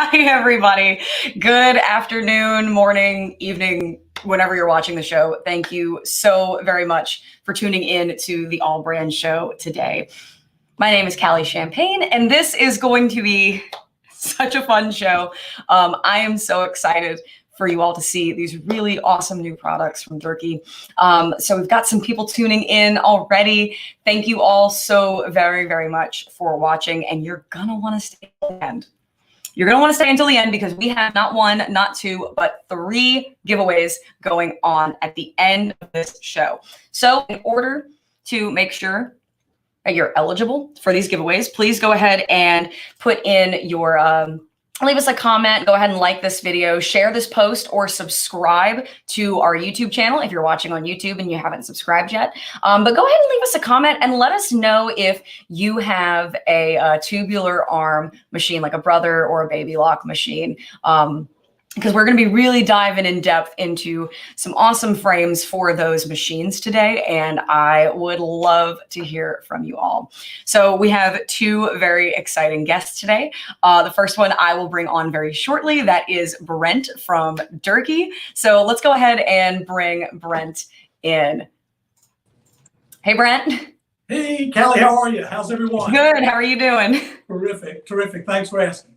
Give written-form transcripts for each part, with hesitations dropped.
Hi, everybody. Good afternoon, morning, evening, whenever you're watching the show. Thank you so very much for tuning in to the AllBrands show today. My name is Kalli Champagne, and this is going to be such a fun show. I am so excited for you all to see these really awesome new products from Durkee. So we've got some people tuning in already. Thank you all so very, very much for watching, and you're gonna want to stay till the end. You're going to want to stay until the end because we have not one, not two, but 3 giveaways going on at the end of this show. So in order to make sure that you're eligible for these giveaways, please go ahead and put in your, leave us a comment, go ahead and like this video, share this post, or subscribe to our YouTube channel if you're watching on YouTube and you haven't subscribed yet. But go ahead and leave us a comment and let us know if you have a tubular arm machine, like a Brother or a Babylock machine. Because we're going to be really diving in depth into some awesome frames for those machines today, and I would love to hear from you all. So we have 2 very exciting guests today. The first one I will bring on very shortly. That is Brent from Durkee. So let's go ahead and bring Brent in. Hey, Brent. Hey, Kalli, how are you? How's everyone? Good. How are you doing? Terrific, terrific. Thanks for asking.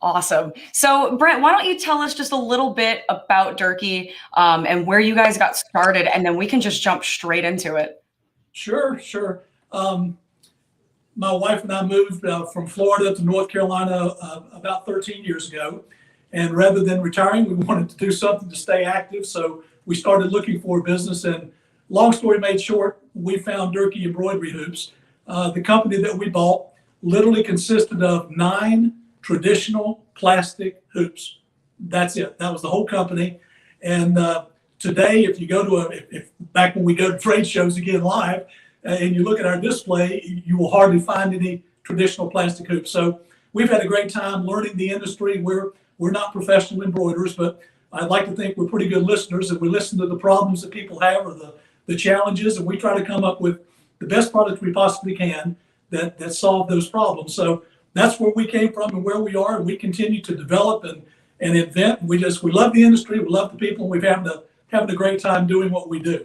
Awesome. So Brent, why don't you tell us just a little bit about Durkee and where you guys got started, and then we can just jump straight into it. Sure. My wife and I moved from Florida to North Carolina about 13 years ago. And rather than retiring, we wanted to do something to stay active. So we started looking for a business. And long story made short, we found Durkee Embroidery Hoops. The company that we bought literally consisted of 9 traditional plastic hoops. That's it. That was the whole company. And today, if you go to back when we go to trade shows again live, and you look at our display, you will hardly find any traditional plastic hoops. So we've had a great time learning the industry. We're not professional embroiderers, but I'd like to think we're pretty good listeners, and we listen to the problems that people have or the challenges, and we try to come up with the best products we possibly can that solve those problems. So that's where we came from and where we are, and we continue to develop and invent. We love the industry, we love the people, and we've having a great time doing what we do.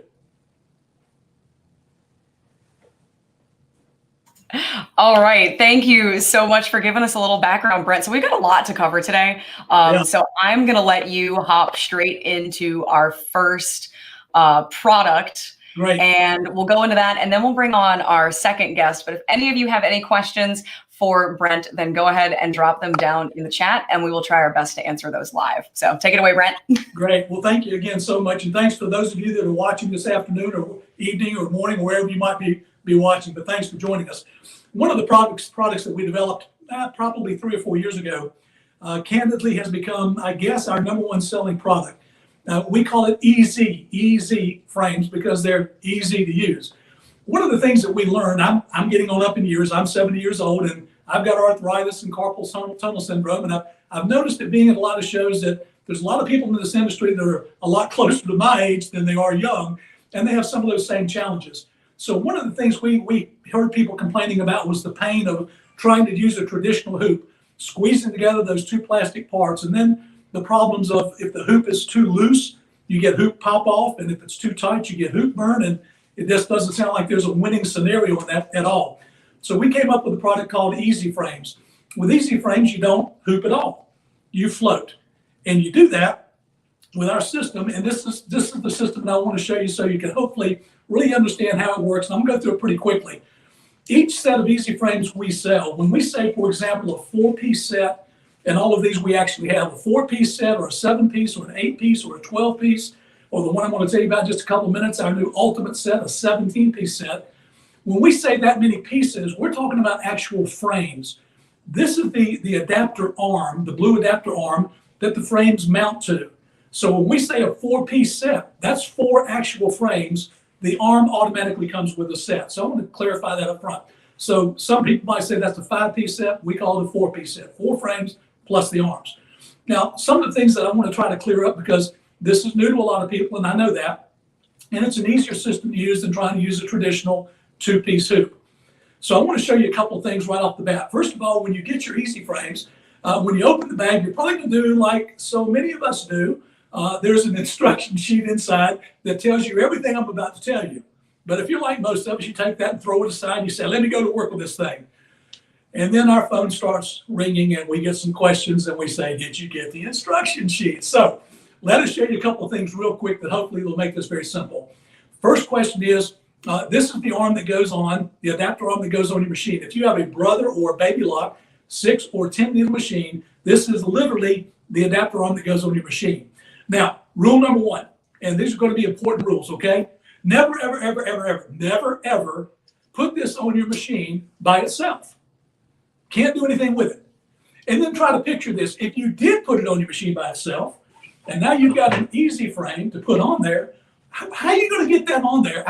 All right. Thank you so much for giving us a little background, Brent. So we've got a lot to cover today. So I'm going to let you hop straight into our first product. Great. And we'll go into that, and then we'll bring on our second guest. But if any of you have any questions for Brent, then go ahead and drop them down in the chat, and we will try our best to answer those live. So take it away, Brent. Great. Well, thank you again so much. And thanks for those of you that are watching this afternoon or evening or morning, wherever you might be watching. But thanks for joining us. One of the products that we developed probably 3 or 4 years ago, candidly has become, I guess, our #1 selling product. We call it easy frames because they're easy to use. One of the things that we learned, I'm getting on up in years, I'm 70 years old, and I've got arthritis and carpal tunnel syndrome, and I've noticed it being at a lot of shows that there's a lot of people in this industry that are a lot closer to my age than they are young, and they have some of those same challenges. So one of the things we heard people complaining about was the pain of trying to use a traditional hoop, squeezing together those 2 plastic parts, and then the problems of if the hoop is too loose, you get hoop pop off, and if it's too tight, you get hoop burn, and it just doesn't sound like there's a winning scenario in that at all. So we came up with a product called Easy Frames. With Easy Frames, you don't hoop at all. You float. And you do that with our system, and this is the system that I want to show you so you can hopefully really understand how it works. And I'm going to go through it pretty quickly. Each set of Easy Frames we sell, when we say, for example, a 4-piece set, and all of these we actually have a 4-piece set or a 7-piece or an 8-piece or a 12-piece, or the one I'm going to tell you about in just a couple of minutes, our new ultimate set, a 17-piece set. When we say that many pieces, we're talking about actual frames. This is the adapter arm, the blue adapter arm that the frames mount to. So when we say a 4-piece set, that's 4 actual frames. The arm automatically comes with a set. So I want to clarify that up front. So some people might say that's a 5-piece set. We call it a 4-piece set, 4 frames plus the arms. Now, some of the things that I want to try to clear up, because this is new to a lot of people, and I know that, and it's an easier system to use than trying to use a traditional 2-piece hoop. So I want to show you a couple of things right off the bat. First of all, when you get your Easy Frames, When you open the bag, you're probably going to do like so many of us do. There's an instruction sheet inside that tells you everything I'm about to tell you. But if you're like most of us, you take that and throw it aside and you say, let me go to work with this thing. And then our phone starts ringing and we get some questions and we say, did you get the instruction sheet? So let us show you a couple of things real quick that hopefully will make this very simple. First question is, this is the arm that goes on, the adapter arm that goes on your machine. If you have a Brother or a Babylock 6 or 10 needle machine, this is literally the adapter arm that goes on your machine. Now, rule number 1, and these are going to be important rules, okay? Never, ever, ever, ever, ever, never, ever put this on your machine by itself. Can't do anything with it. And then try to picture this. If you did put it on your machine by itself, and now you've got an easy frame to put on there, how are you going to get that on there?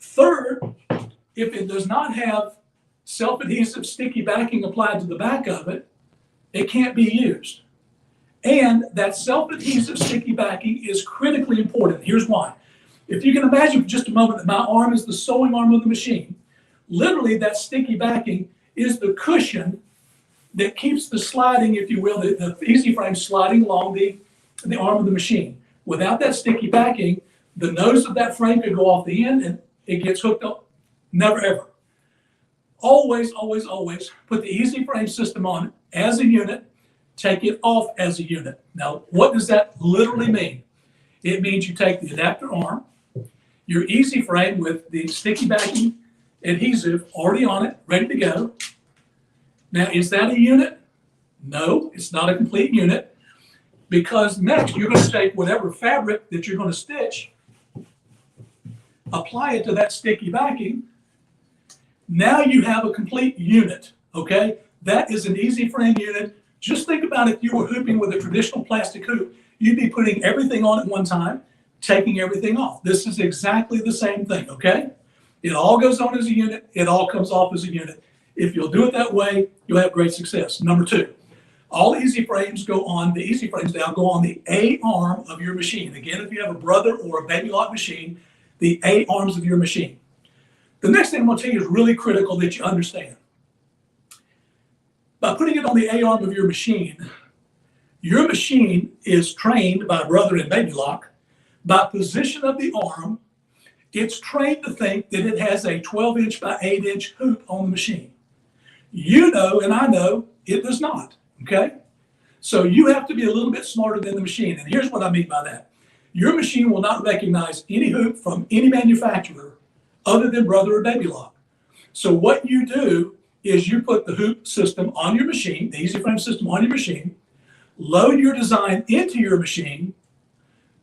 Third, if it does not have self-adhesive sticky backing applied to the back of it, it can't be used. And that self-adhesive sticky backing is critically important. Here's why. If you can imagine for just a moment that my arm is the sewing arm of the machine, literally that sticky backing is the cushion that keeps the sliding, if you will, the easy frame sliding along the arm of the machine. Without that sticky backing, the nose of that frame could go off the end and it gets hooked up. Never, ever. Always, always, always put the easy frame system on as a unit, take it off as a unit. Now, what does that literally mean? It means you take the adapter arm, your easy frame with the sticky backing adhesive already on it, ready to go. Now, is that a unit? No, it's not a complete unit, because next you're going to take whatever fabric that you're going to stitch, apply it to that sticky backing. Now you have a complete unit, okay? That is an easy frame unit. Just think about if you were hooping with a traditional plastic hoop, you'd be putting everything on at one time, taking everything off. This is exactly the same thing, okay? It all goes on as a unit. It all comes off as a unit. If you'll do it that way, you'll have great success. Number 2, all easy frames go on, the easy frames now go on the A arm of your machine. Again, if you have a Brother or a Babylock machine, the A arms of your machine. The next thing I'm going to tell you is really critical that you understand. By putting it on the A arm of your machine is trained by Brother and Babylock. By position of the arm, it's trained to think that it has a 12-inch by 8-inch hoop on the machine. You know, and I know, it does not, okay? So you have to be a little bit smarter than the machine. And here's what I mean by that. Your machine will not recognize any hoop from any manufacturer other than Brother or Babylock. So what you do is you put the hoop system on your machine, the easy frame system on your machine, load your design into your machine,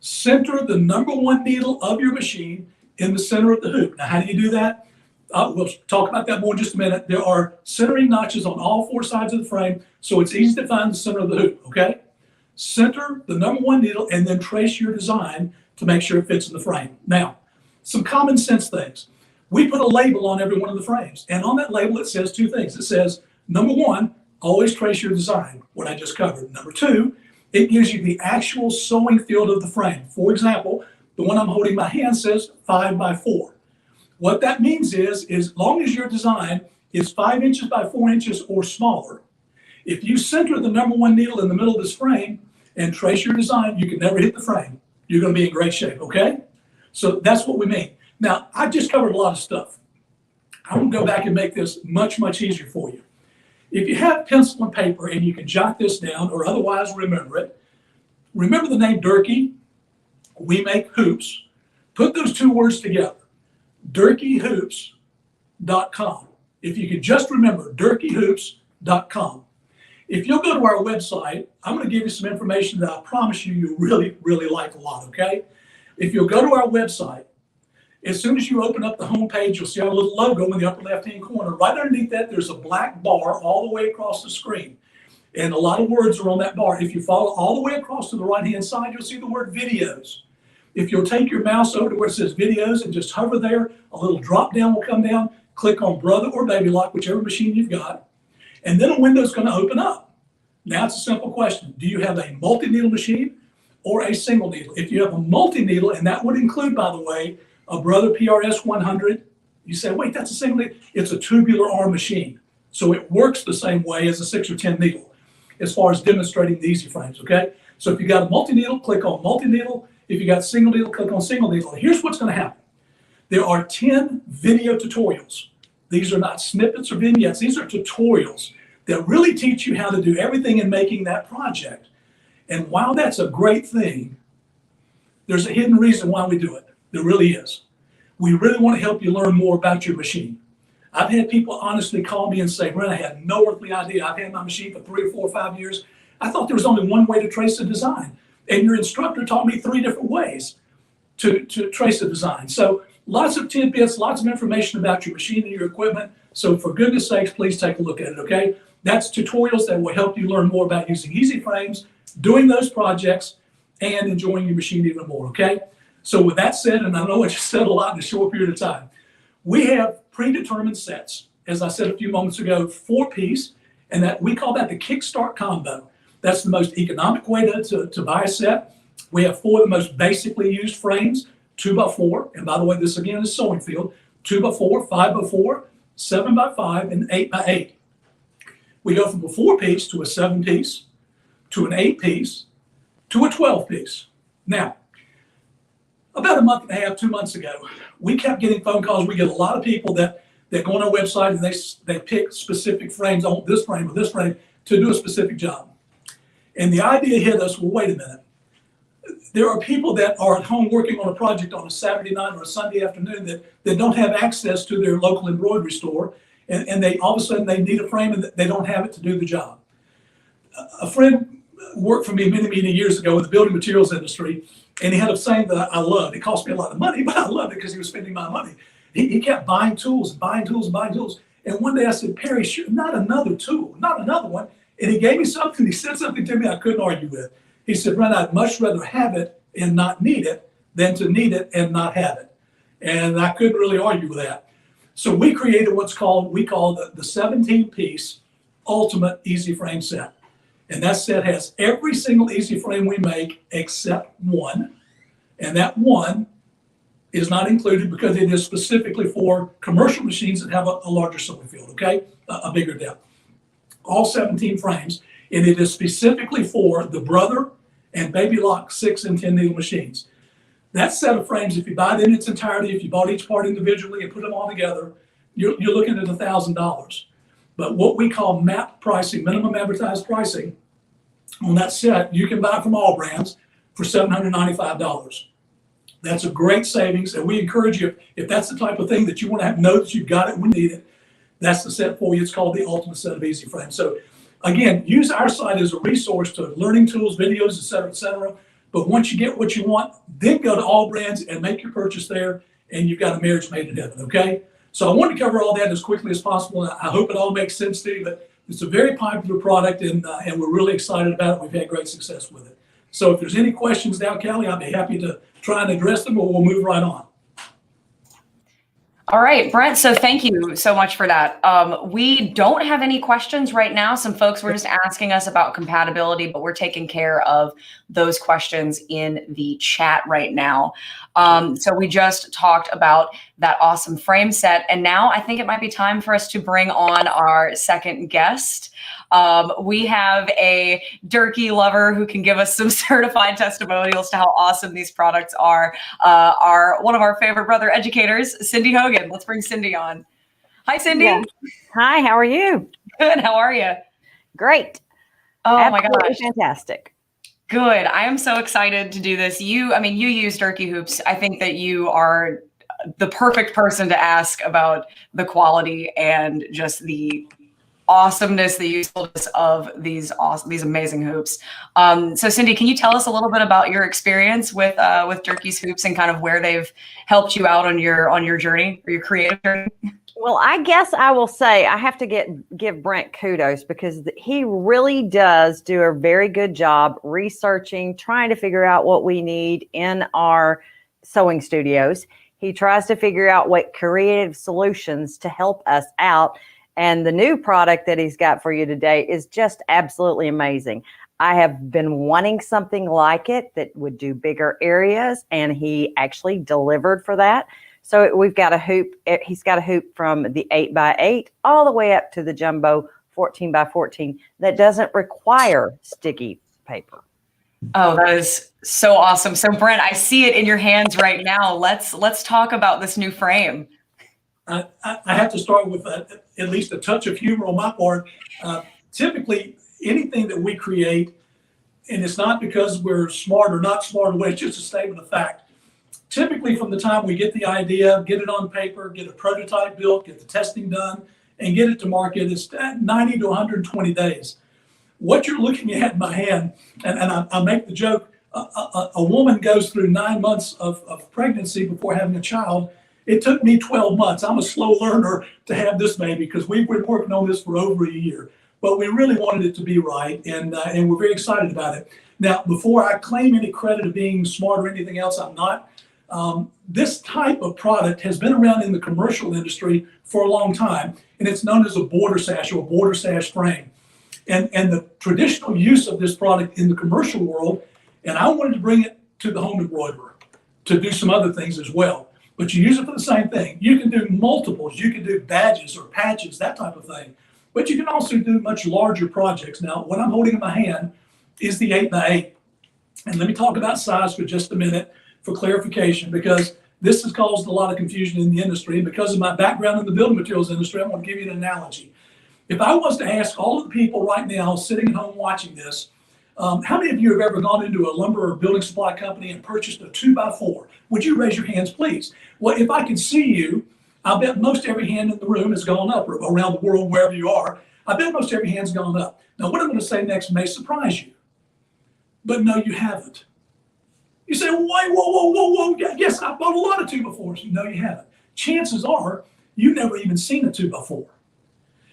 center the number 1 needle of your machine in the center of the hoop. Now, how do you do that? We'll talk about that more in just a minute. There are centering notches on all 4 sides of the frame, so it's easy to find the center of the hoop, okay? Center the number 1 needle and then trace your design to make sure it fits in the frame. Now, some common sense things. We put a label on every one of the frames, and on that label it says 2 things. It says, number 1, always trace your design, what I just covered. Number 2, it gives you the actual sewing field of the frame. For example, the one I'm holding in my hand says 5 by 4. What that means is as long as your design is 5 inches by 4 inches or smaller, if you center the number 1 needle in the middle of this frame and trace your design, you can never hit the frame. You're going to be in great shape, okay? So that's what we mean. Now, I just covered a lot of stuff. I'm going to go back and make this much, much easier for you. If you have pencil and paper and you can jot this down or otherwise remember it, remember the name Durkee. We make hoops. Put those 2 words together, DurkeeHoops.com. If you could just remember DurkeeHoops.com. If you'll go to our website, I'm going to give you some information that I promise you'll really, really like a lot, okay? If you'll go to our website, as soon as you open up the home page, you'll see our little logo in the upper left-hand corner. Right underneath that, there's a black bar all the way across the screen. And a lot of words are on that bar. If you follow all the way across to the right-hand side, you'll see the word videos. If you'll take your mouse over to where it says videos and just hover there, a little drop down will come down. Click on Brother or Babylock, whichever machine you've got. And then a window's going to open up. Now it's a simple question. Do you have a multi-needle machine or a single needle? If you have a multi-needle, and that would include, by the way, a Brother PRS 100, you say, wait, that's a single needle. It's a tubular arm machine. So it works the same way as a 6 or 10 needle. as far as demonstrating the easy frames, okay? So if you got a multi-needle, click on multi-needle. If you got single needle, click on single needle. Here's what's going to happen. There are 10 video tutorials. These are not snippets or vignettes. These are tutorials that really teach you how to do everything in making that project. And while that's a great thing, there's a hidden reason why we do it. There really is. We really want to help you learn more about your machine. I've had people honestly call me and say, Brent, I had no earthly idea. I've had my machine for 3 or 4 or 5 years. I thought there was only one way to trace the design. And your instructor taught me 3 different ways to trace the design. So lots of tidbits, lots of information about your machine and your equipment. So for goodness sakes, please take a look at it, okay? That's tutorials that will help you learn more about using easy frames, doing those projects, and enjoying your machine even more, okay? So with that said, and I know I just said a lot in a short period of time, we have predetermined sets. As I said a few moments ago, 4-piece, and that we call that the Kickstart combo. That's the most economic way to buy a set. We have 4 of the most basically used frames, 2x4, and by the way, this again is sewing field, 2x4, 5x4, 7x5, and 8x8. We go from a 4-piece to a 7-piece, to an 8-piece, to a 12-piece. Now, about a month and a half, 2 months ago, we kept getting phone calls. We get a lot of people that go on our website and they pick specific frames on this frame or this frame to do a specific job. And the idea hit us, well, wait a minute. There are people that are at home working on a project on a Saturday night or a Sunday afternoon that don't have access to their local embroidery store, and they all of a sudden they need a frame and they don't have it to do the job. A friend worked for me many years ago in the building materials industry, and he had a saying that I loved. It cost me a lot of money, but I loved it because he was spending my money. He kept buying tools and buying tools and buying tools. And one day I said, Perry, sure, not another tool, not another one. And he gave me something. He said something to me I couldn't argue with. He said, Brent, I'd much rather have it and not need it than to need it and not have it. And I couldn't really argue with that. So we created we call the 17-piece Ultimate Easy Frame Set. And that set has every single easy frame we make except one. And that one is not included because it is specifically for commercial machines that have a larger sewing field, okay? A bigger depth. All 17 frames, and it is specifically for the Brother and Babylock 6 and 10 needle machines. That set of frames, if you buy it in its entirety, if you bought each part individually and put them all together, you're looking at $1,000. But what we call MAP pricing, minimum advertised pricing, on that set, you can buy from AllBrands for $795. That's a great savings, and we encourage you, if that's the type of thing that you want to know that you've got it when needed, that's the set for you. It's called the Ultimate Set of Easy Frames. So again, use our site as a resource to learning tools, videos, et cetera, et cetera. But once you get what you want, then go to AllBrands and make your purchase there, and you've got a marriage made in heaven, okay? So I wanted to cover all that as quickly as possible. I hope it all makes sense to you, but it's a very popular product, and we're really excited about it. We've had great success with it. So if there's any questions now, Kalli, I'll be happy to try and address them, or we'll move right on. All right, Brent, so thank you so much for that. We don't have any questions right now. Some folks were just asking us about compatibility, but we're taking care of those questions in the chat right now. So we just talked about that awesome frame set, and now I think it might be time for us to bring on our second guest. We have a Durkee lover who can give us some certified testimonials to how awesome these products are. One of our favorite brother educators, Cindy Hogan. Let's bring Cindy on. Hi, Cindy. Yeah. Hi, how are you? Good. How are you? Great. Oh Absolutely my gosh. fantastic. Good. I am so excited to do this. You use Durkee Hoops. I think that you are the perfect person to ask about the quality and just the awesomeness, the usefulness of these amazing hoops. So Cindy, can you tell us a little bit about your experience with Durkee's hoops and kind of where they've helped you out on your journey or your creative journey? Well, I guess I will say I have to give Brent kudos because he really does do a very good job researching, trying to figure out what we need in our sewing studios. He tries to figure out what creative solutions to help us out. And the new product that he's got for you today is just absolutely amazing. I have been wanting something like it that would do bigger areas, and he actually delivered for that. So we've got a hoop. He's got a hoop from the 8x8 all the way up to the jumbo 14 by 14 that doesn't require sticky paper. Oh, that is so awesome. So Brent, I see it in your hands right now. Let's talk about this new frame. I have to start with at least a touch of humor on my part. Typically, anything that we create, and it's not because we're smart or not smart away, it's just a statement of fact. Typically, from the time we get the idea, get it on paper, get a prototype built, get the testing done, and get it to market, it's 90 to 120 days. What you're looking at in my hand, and I make the joke, a woman goes through 9 months of pregnancy before having a child. It took me 12 months. I'm a slow learner to have this baby because we've been working on this for over a year. But we really wanted it to be right, and we're very excited about it. Now, before I claim any credit of being smart or anything else, I'm not. This type of product has been around in the commercial industry for a long time, and it's known as a border sash or a border sash frame. And the traditional use of this product in the commercial world, and I wanted to bring it to the home embroiderer to do some other things as well. But you use it for the same thing. You can do multiples. You can do badges or patches, that type of thing. But you can also do much larger projects. Now, what I'm holding in my hand is the 8x8. And let me talk about size for just a minute for clarification, because this has caused a lot of confusion in the industry. And because of my background in the building materials industry, I want to give you an analogy. If I was to ask all of the people right now sitting at home watching this, how many of you have ever gone into a lumber or building supply company and purchased a 2x4? Would you raise your hands, please? Well, if I could see you, I bet most every hand in the room has gone up, or around the world, wherever you are. I bet most every hand's gone up. Now, what I'm going to say next may surprise you, but no, you haven't. You say, whoa. Yes, I bought a lot of 2x4s. No, you haven't. Chances are you've never even seen a 2x4.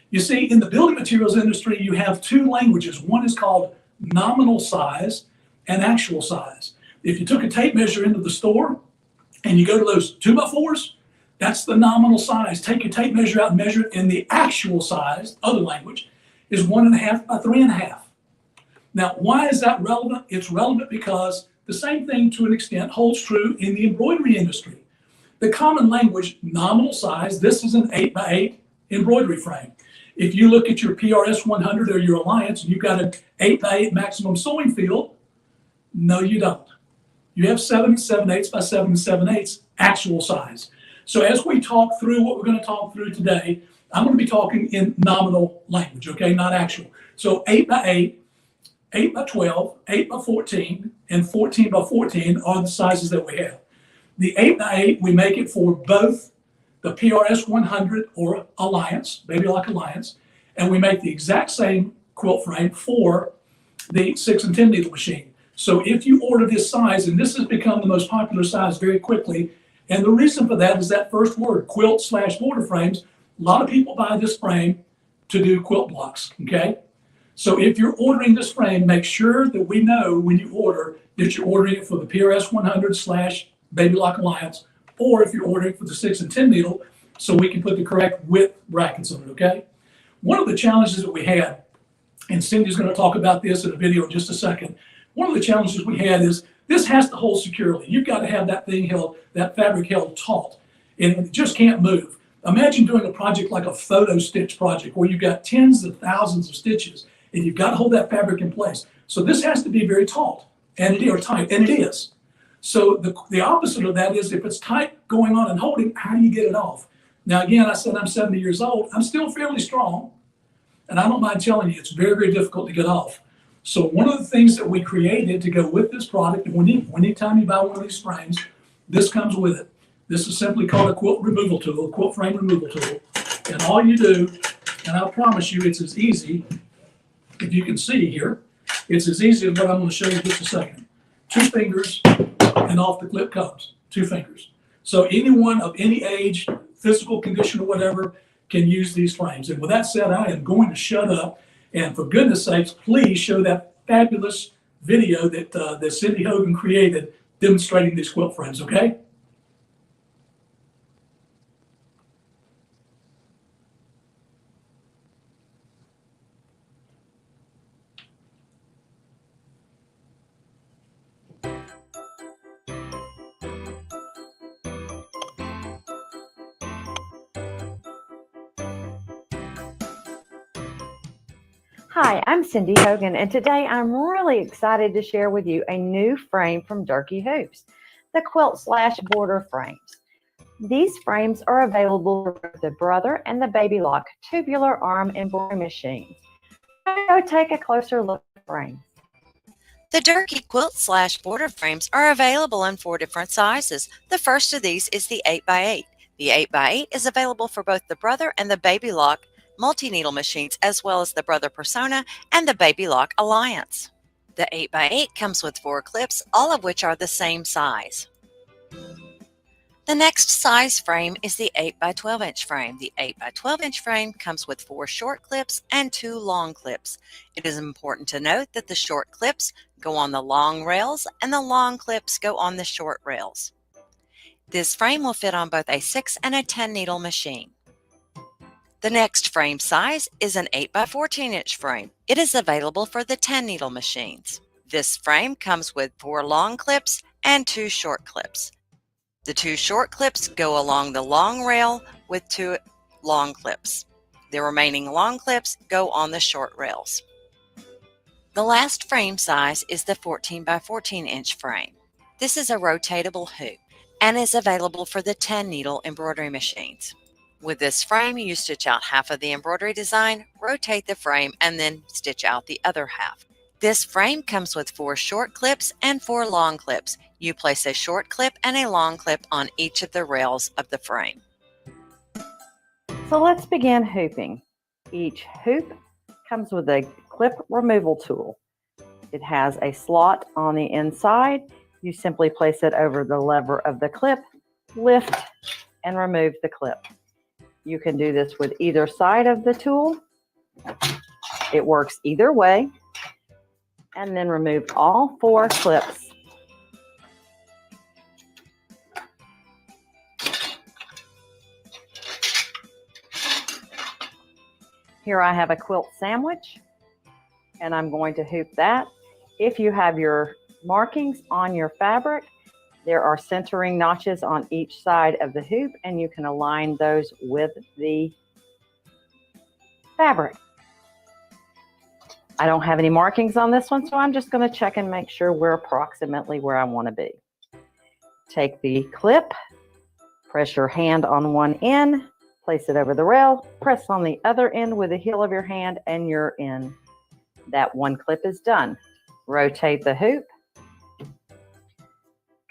You see, in the building materials industry, you have two languages. One is called nominal size and actual size. If you took a tape measure into the store and you go to those 2x4s, that's the nominal size. Take your tape measure out and measure it in the actual size, other language, is 1.5 by 3.5. Now, why is that relevant? It's relevant because the same thing to an extent holds true in the embroidery industry. The common language, nominal size, this is an 8x8 embroidery frame. If you look at your PRS 100 or your Alliance, and you've got an 8x8 maximum sewing field, no, you don't. You have 7 7/8 by 7 7/8 actual size. So as we talk through what we're going to talk through today, I'm going to be talking in nominal language, okay, not actual. So 8x8, 8x12, 8x14, and 14x14 are the sizes that we have. The 8x8, we make it for both the PRS 100 or Alliance, Babylock Alliance, and we make the exact same quilt frame for the 6 and 10 needle machine. So if you order this size, and this has become the most popular size very quickly, and the reason for that is that first word, quilt/border frames. A lot of people buy this frame to do quilt blocks, okay? So if you're ordering this frame, make sure that we know when you order that you're ordering it for the PRS 100/Babylock Alliance, or if you're ordering for the 6 and 10 needle, so we can put the correct width brackets on it, okay? One of the challenges that we had, and Cindy's going to talk about this in a video in just a second, one of the challenges we had is this has to hold securely. You've got to have that thing held, that fabric held taut, and it just can't move. Imagine doing a project like a photo stitch project where you've got tens of thousands of stitches, and you've got to hold that fabric in place. So this has to be very taut, and it is tight, and it is. So the opposite of that is if it's tight going on and holding, how do you get it off? Now, again, I said I'm 70 years old. I'm still fairly strong, and I don't mind telling you, it's very, very difficult to get off. So one of the things that we created to go with this product, and anytime you buy one of these frames, this comes with it. This is simply called a quilt removal tool, a quilt frame removal tool. And all you do, and I promise you it's as easy, if you can see here, it's as easy as what I'm going to show you in just a second. 2 fingers, and off the clip comes. 2 fingers. So anyone of any age, physical condition or whatever, can use these frames. And with that said, I am going to shut up. And for goodness sakes, please show that fabulous video that Cindy Hogan created demonstrating these quilt frames, okay? Hi, I'm Cindy Hogan, and today I'm really excited to share with you a new frame from Durkee Hoops, the quilt/border frames. These frames are available for the Brother and the Babylock tubular arm embroidery machines. Go take a closer look at the frames. The Durkee quilt/border frames are available in 4 different sizes. The first of these is the 8x8. The 8x8 is available for both the Brother and the Babylock multi-needle machines, as well as the Brother Persona and the Babylock Alliance. The 8x8 comes with 4 clips, all of which are the same size. The next size frame is the 8x12" frame. The 8x12" frame comes with 4 short clips and 2 long clips. It is important to note that the short clips go on the long rails and the long clips go on the short rails. This frame will fit on both a 6 and a 10 needle machine. The next frame size is an 8x14" frame. It is available for the 10 needle machines. This frame comes with 4 long clips and 2 short clips. The 2 short clips go along the long rail with 2 long clips. The remaining long clips go on the short rails. The last frame size is the 14x14" frame. This is a rotatable hoop and is available for the 10 needle embroidery machines. With this frame, you stitch out half of the embroidery design, rotate the frame, and then stitch out the other half. This frame comes with 4 short clips and 4 long clips. You place a short clip and a long clip on each of the rails of the frame. So let's begin hooping. Each hoop comes with a clip removal tool. It has a slot on the inside. You simply place it over the lever of the clip, lift, and remove the clip. You can do this with either side of the tool. It works either way. And then remove all 4 clips. Here I have a quilt sandwich, and I'm going to hoop that. If you have your markings on your fabric, there are centering notches on each side of the hoop, and you can align those with the fabric. I don't have any markings on this one, so I'm just going to check and make sure we're approximately where I want to be. Take the clip, press your hand on one end, place it over the rail, press on the other end with the heel of your hand, and you're in. That one clip is done. Rotate the hoop.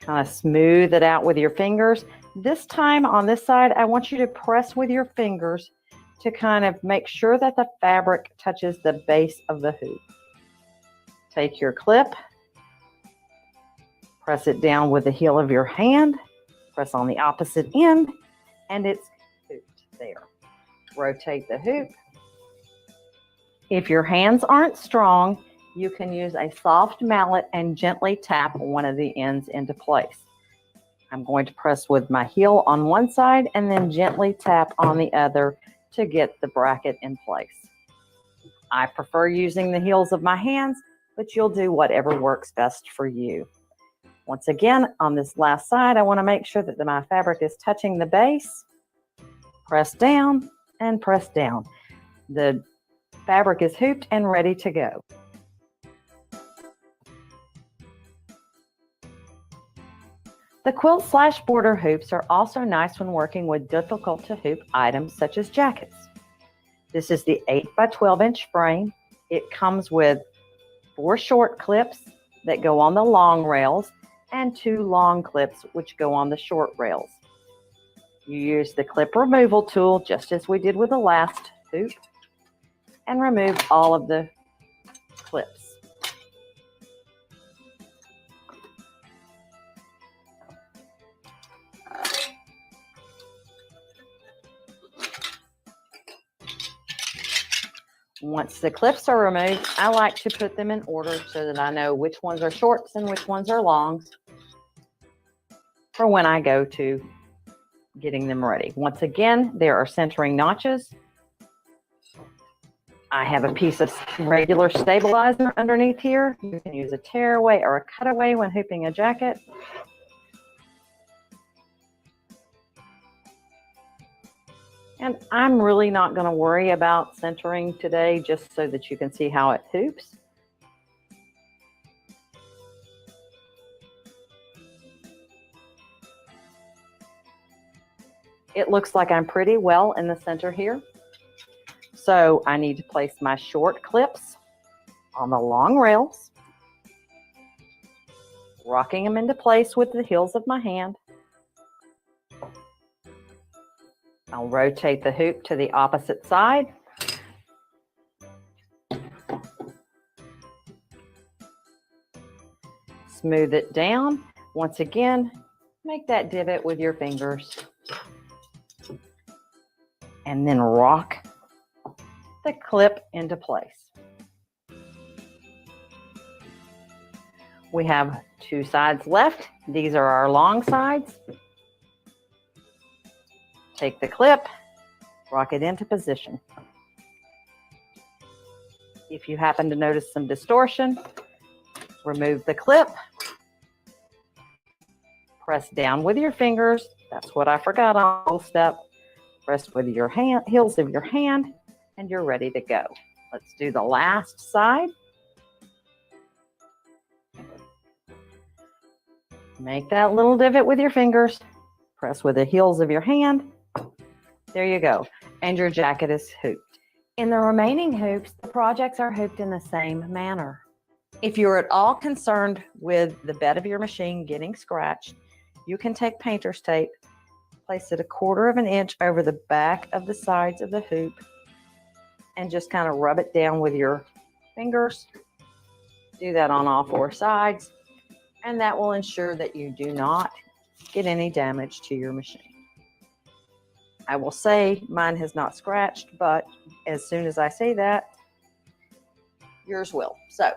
Kind of smooth it out with your fingers. This time on this side, I want you to press with your fingers to kind of make sure that the fabric touches the base of the hoop. Take your clip, press it down with the heel of your hand, press on the opposite end, and it's hooped there. Rotate the hoop. If your hands aren't strong, you can use a soft mallet and gently tap one of the ends into place. I'm going to press with my heel on one side and then gently tap on the other to get the bracket in place. I prefer using the heels of my hands, but you'll do whatever works best for you. Once again, on this last side, I want to make sure that my fabric is touching the base. Press down and press down. The fabric is hooped and ready to go. The quilt/border hoops are also nice when working with difficult to hoop items such as jackets. This is the 8x12" frame. It comes with 4 short clips that go on the long rails and 2 long clips which go on the short rails. You use the clip removal tool just as we did with the last hoop and remove all of the clips. Once the clips are removed, I like to put them in order so that I know which ones are shorts and which ones are longs for when I go to getting them ready. Once again, there are centering notches. I have a piece of regular stabilizer underneath here. You can use a tearaway or a cutaway when hooping a jacket. And I'm really not going to worry about centering today, just so that you can see how it hoops. It looks like I'm pretty well in the center here. So I need to place my short clips on the long rails, rocking them into place with the heels of my hand. I'll rotate the hoop to the opposite side. Smooth it down. Once again, make that divot with your fingers. And then rock the clip into place. We have two sides left. These are our long sides. Take the clip, rock it into position. If you happen to notice some distortion, remove the clip, press down with your fingers. That's what I forgot on the whole step. Press with your hand, heels of your hand, and you're ready to go. Let's do the last side. Make that little divot with your fingers. Press with the heels of your hand. There you go. And your jacket is hooped. In the remaining hoops, the projects are hooped in the same manner. If you're at all concerned with the bed of your machine getting scratched, you can take painter's tape, place it 1/4 of an inch over the back of the sides of the hoop, and just kind of rub it down with your fingers. Do that on all 4 sides, and that will ensure that you do not get any damage to your machine. I will say mine has not scratched, but as soon as I say that, yours will. So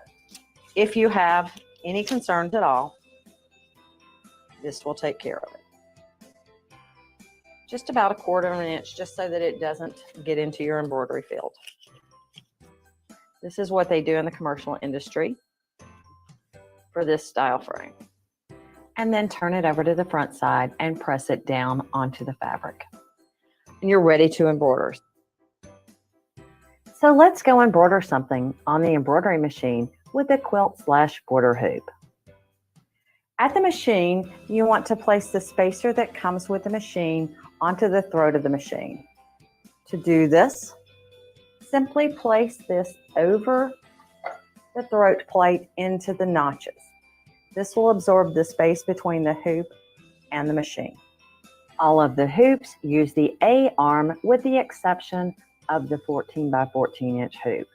if you have any concerns at all, this will take care of it. Just about 1/4 of an inch, just so that it doesn't get into your embroidery field. This is what they do in the commercial industry for this style frame. And then turn it over to the front side and press it down onto the fabric. And you're ready to embroider. So let's go embroider something on the embroidery machine with a quilt/border hoop. At the machine, you want to place the spacer that comes with the machine onto the throat of the machine. To do this, simply place this over the throat plate into the notches. This will absorb the space between the hoop and the machine. All of the hoops use the A arm with the exception of the 14 by 14 inch hoop.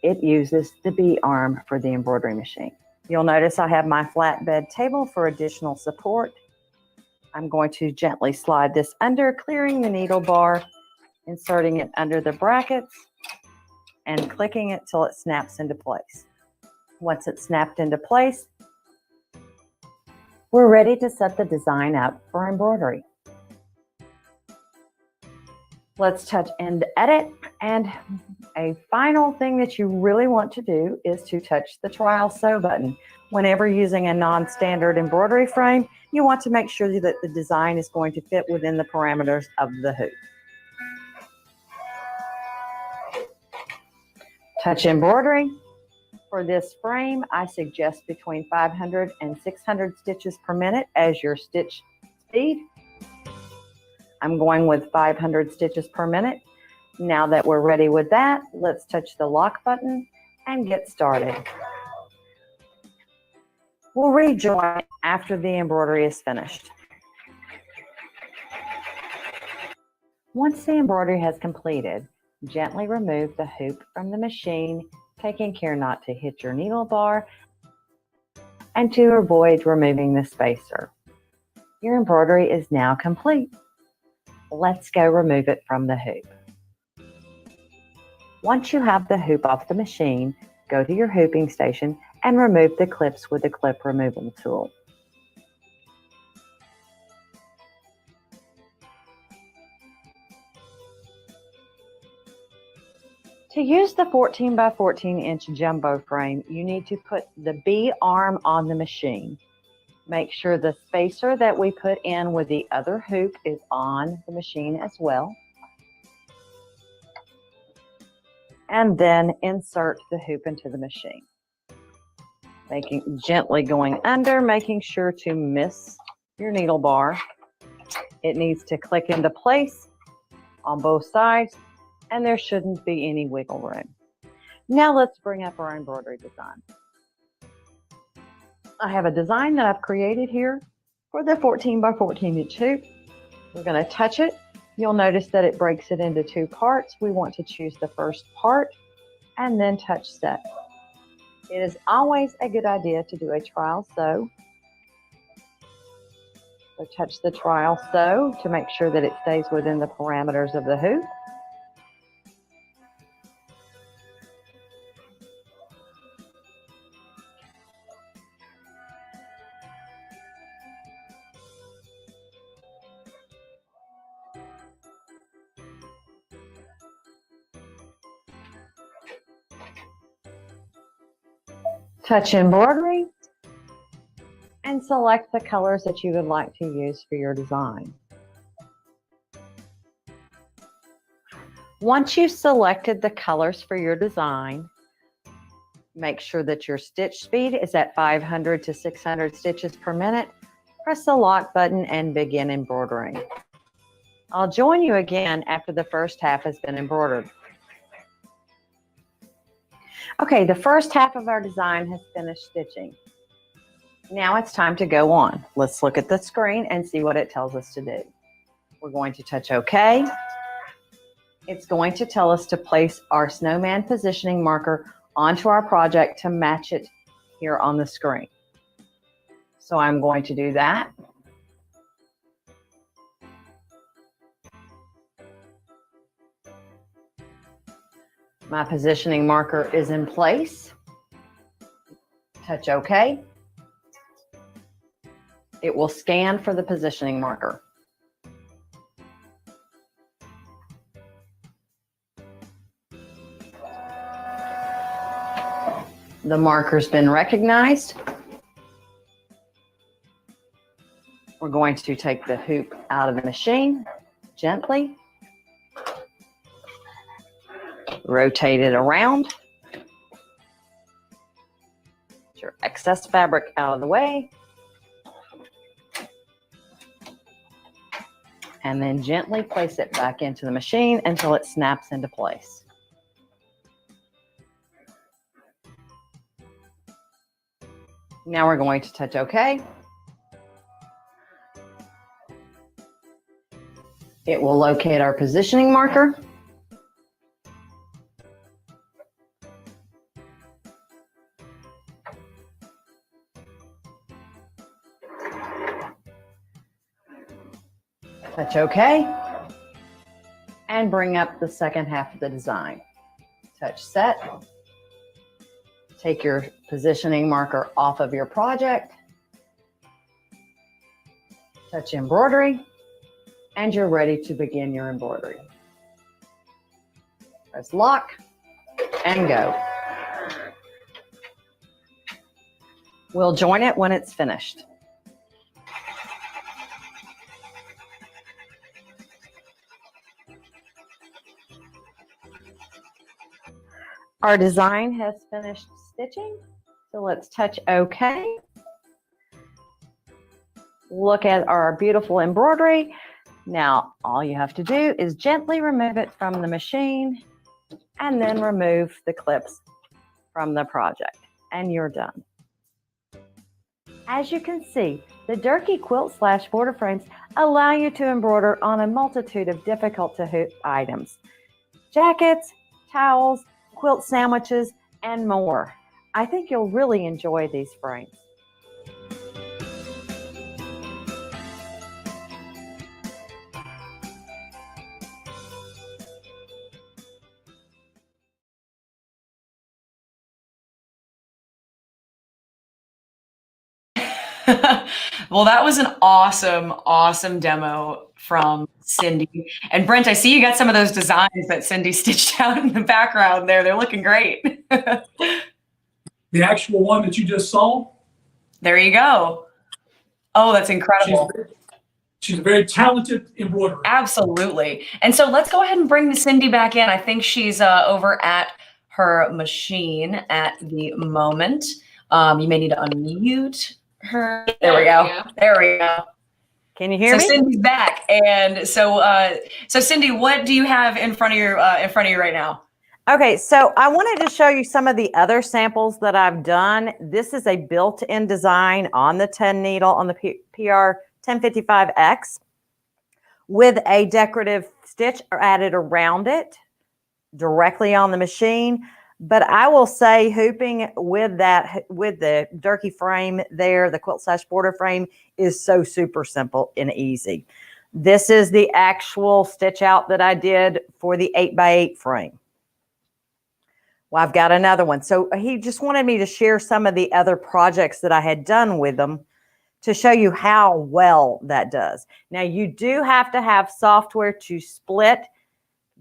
It uses the B arm for the embroidery machine. You'll notice I have my flatbed table for additional support. I'm going to gently slide this under, clearing the needle bar, inserting it under the brackets, and clicking it till it snaps into place. Once it's snapped into place, we're ready to set the design up for embroidery. Let's touch and edit. And a final thing that you really want to do is to touch the trial sew button. Whenever using a non-standard embroidery frame, you want to make sure that the design is going to fit within the parameters of the hoop. Touch embroidery. For this frame, I suggest between 500 and 600 stitches per minute as your stitch speed. I'm going with 500 stitches per minute. Now that we're ready with that, let's touch the lock button and get started. We'll rejoin after the embroidery is finished. Once the embroidery has completed, gently remove the hoop from the machine, taking care not to hit your needle bar and to avoid removing the spacer. Your embroidery is now complete. Let's go remove it from the hoop. Once you have the hoop off the machine, go to your hooping station and remove the clips with the clip removal tool. To use the 14 by 14 inch jumbo frame, you need to put the B arm on the machine. Make sure the spacer that we put in with the other hoop is on the machine as well. and then insert the hoop into the machine. Gently going under, making sure to miss your needle bar. It needs to click into place on both sides, and there shouldn't be any wiggle room. Now let's bring up our embroidery design. I have a design that I've created here for the 14 by 14 inch hoop. We're going to touch it. You'll notice that it breaks it into two parts. We want to choose the first part and then touch set. It is always a good idea to do a trial sew. So touch the trial sew to make sure that it stays within the parameters of the hoop. Touch embroidery and select the colors that you would like to use for your design. Once you've selected the colors for your design, make sure that your stitch speed is at 500 to 600 stitches per minute. Press the lock button and begin embroidering. I'll join you again after the first half has been embroidered. Okay, the first half of our design has finished stitching. Now it's time to go on. Let's look at the screen and see what it tells us to do. We're going to touch OK. It's going to tell us to place our snowman positioning marker onto our project to match it here on the screen. So I'm going to do that. My positioning marker is in place. Touch OK. It will scan for the positioning marker. The marker's been recognized. We're going to take the hoop out of the machine gently. Rotate it around. Get your excess fabric out of the way. And then gently place it back into the machine until it snaps into place. Now we're going to touch OK. It will locate our positioning marker. Touch OK, and bring up the second half of the design. Touch set. Take your positioning marker off of your project. Touch embroidery, and you're ready to begin your embroidery. Press lock and go. We'll join it when it's finished. Our design has finished stitching, so let's touch OK. Look at our beautiful embroidery. Now, all you have to do is gently remove it from the machine and then remove the clips from the project, and you're done. As you can see, the Durkee quilt / border frames allow you to embroider on a multitude of difficult to hoop items. Jackets, towels, quilt sandwiches, and more. I think you'll really enjoy these frames. Well, that was an awesome demo from Cindy. And Brent, I see you got some of those designs that Cindy stitched out in the background there. They're looking great. The actual one that you just saw. There you go. Oh, that's incredible. She's a very talented embroiderer. Absolutely. And so let's go ahead and bring Cindy back in. I think she's over at her machine at the moment. You may need to unmute her. There we go. There we go. Can you hear me? Cindy's back, and so Cindy, what do you have in front of you right now? Okay, so I wanted to show you some of the other samples that I've done. This is a built-in design on the 10 needle on the PR 1055X with a decorative stitch added around it directly on the machine. But I will say hooping with the Durkee frame there, the quilt / border frame, is so super simple and easy. This is the actual stitch out that I did for the 8x8 frame. Well, I've got another one. So he just wanted me to share some of the other projects that I had done with them to show you how well that does. Now, you do have to have software to split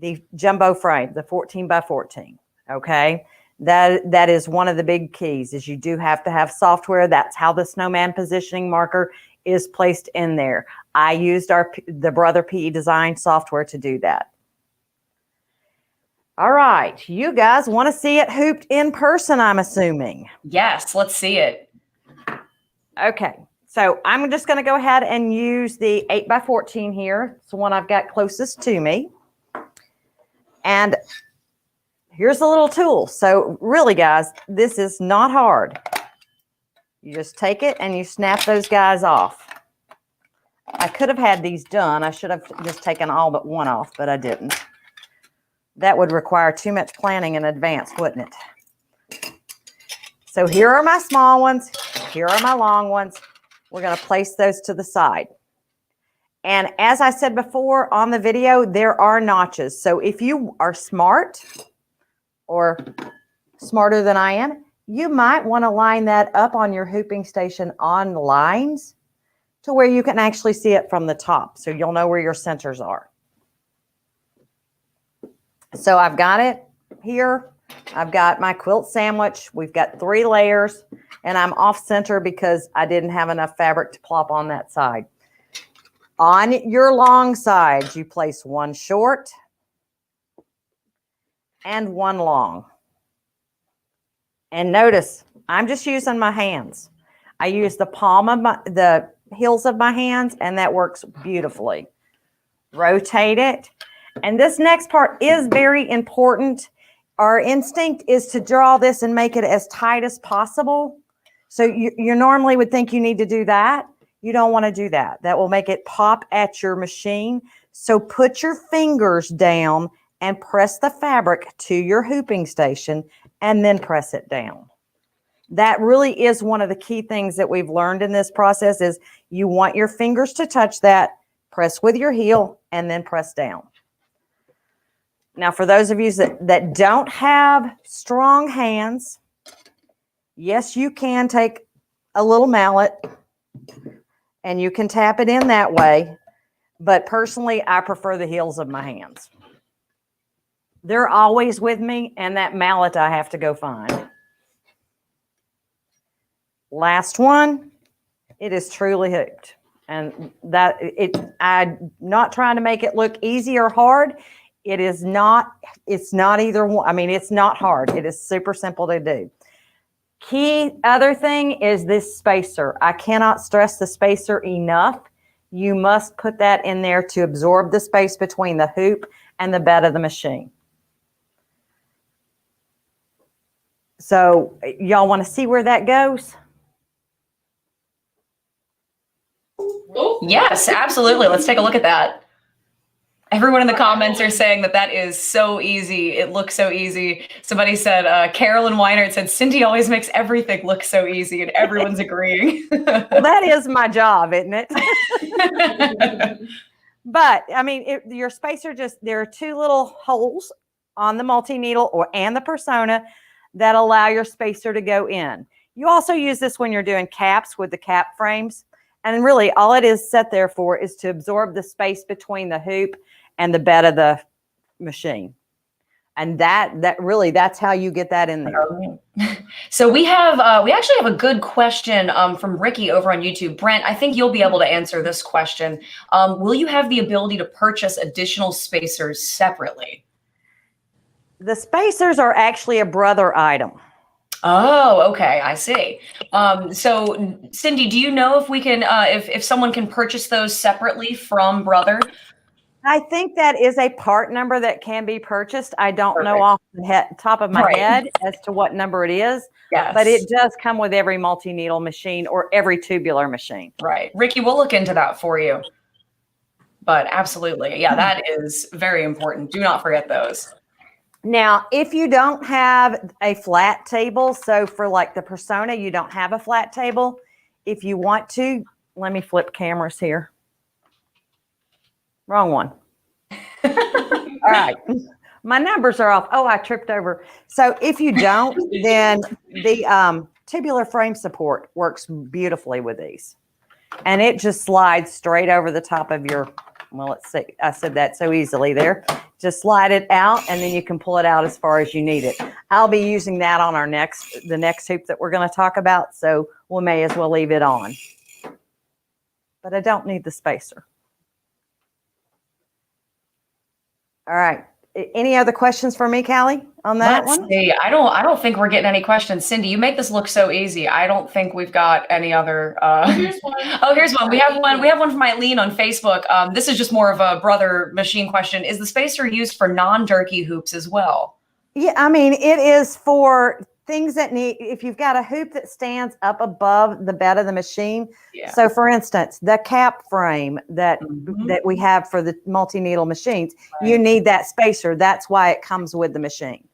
the jumbo frame, the 14x14. Okay, that is one of the big keys, is you do have to have software. That's how the snowman positioning marker is placed in there. I used the Brother PE Design software to do that. All right, you guys want to see it hooped in person, I'm assuming. Yes, let's see it. Okay, so I'm just going to go ahead and use the 8x14 here. It's the one I've got closest to me. And here's a little tool. So really, guys, this is not hard. You just take it and you snap those guys off. I could have had these done. I should have just taken all but one off, but I didn't. That would require too much planning in advance, wouldn't it? So here are my small ones. Here are my long ones. We're going to place those to the side. And as I said before on the video, there are notches. So if you are smart, or smarter than I am, you might want to line that up on your hooping station on lines to where you can actually see it from the top. So you'll know where your centers are. So I've got it here. I've got my quilt sandwich. We've got 3 layers, and I'm off center because I didn't have enough fabric to plop on that side. On your long sides, you place 1 short and 1 long. And notice, I'm just using my hands. I use the palm of the heels of my hands, and that works beautifully. Rotate it. And this next part is very important. Our instinct is to draw this and make it as tight as possible. So you normally would think you need to do that. You don't want to do that. That will make it pop at your machine. So put your fingers down and press the fabric to your hooping station and then press it down. That really is one of the key things that we've learned in this process, is you want your fingers to touch that, press with your heel, and then press down. Now, for those of you that don't have strong hands, yes, you can take a little mallet and you can tap it in that way. But personally, I prefer the heels of my hands. They're always with me, and that mallet I have to go find. Last one, it is truly hooped. And I'm not trying to make it look easy or hard. It is not, it's not either one. I mean, it's not hard. It is super simple to do. Key other thing is this spacer. I cannot stress the spacer enough. You must put that in there to absorb the space between the hoop and the bed of the machine. So y'all want to see where that goes? Yes, absolutely. Let's take a look at that. Everyone in the comments are saying that is so easy. It looks so easy. Somebody said, Carolyn Weiner said, Cindy always makes everything look so easy, and everyone's agreeing. Well, that is my job, isn't it? But I mean, your spacer there are 2 little holes on the multi-needle and the persona that allow your spacer to go in. You also use this when you're doing caps with the cap frames. And really all it is set there for is to absorb the space between the hoop and the bed of the machine. And that's how you get that in there. So we actually have a good question from Ricky over on YouTube. Brent, I think you'll be able to answer this question. Will you have the ability to purchase additional spacers separately? The spacers are actually a Brother item. Oh, okay. I see. So Cindy, do you know if we can, if someone can purchase those separately from Brother? I think that is a part number that can be purchased. I don't know Perfect. off the top of my Right. head as to what number it is, Yes. but it does come with every multi-needle machine or every tubular machine. Right. Ricky, we'll look into that for you. But absolutely. Yeah, that is very important. Do not forget those. Now, if you don't have a flat table, so for like the persona, you don't have a flat table. If you want to, let me flip cameras here. Wrong one. All right. My numbers are off. Oh, I tripped over. So if you don't, then the tubular frame support works beautifully with these. And it just slides straight over the top of your, well, let's see. I said that so easily there. Just slide it out and then you can pull it out as far as you need it. I'll be using that on the next hoop that we're going to talk about. So we may as well leave it on. But I don't need the spacer. All right. Any other questions for me, Kalli, on that one? See. I don't think we're getting any questions. Cindy, you make this look so easy. I don't think we've got any other. Here's one. Oh, here's one. We have one. We have one from Eileen on Facebook. This is just more of a Brother machine question. Is the spacer used for non-Durkee hoops as well? Yeah, I mean, it is for things that need, if you've got a hoop that stands up above the bed of the machine. Yeah. So for instance, the cap frame that Mhm. that we have for the multi-needle machines, Right. you need that spacer. That's why it comes with the machine.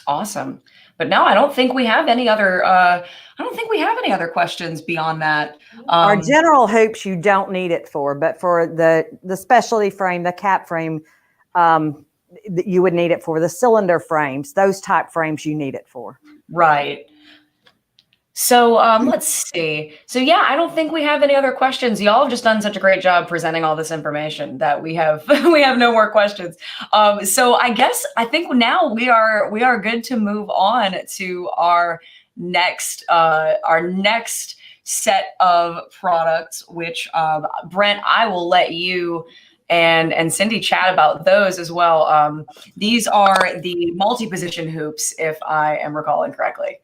Awesome. But no, I don't think we have any other. I don't think we have any other questions beyond that. Our general hoops, you don't need it for, but for the specialty frame, the cap frame, you would need it for. The cylinder frames, those type frames, you need it for. Right. So let's see. So yeah, I don't think we have any other questions. Y'all have just done such a great job presenting all this information that we have we have no more questions. So I think now we are good to move on to our next set of products, which Brent, I will let you and Cindy chat about those as well. These are the multi-position hoops, if I am recalling correctly.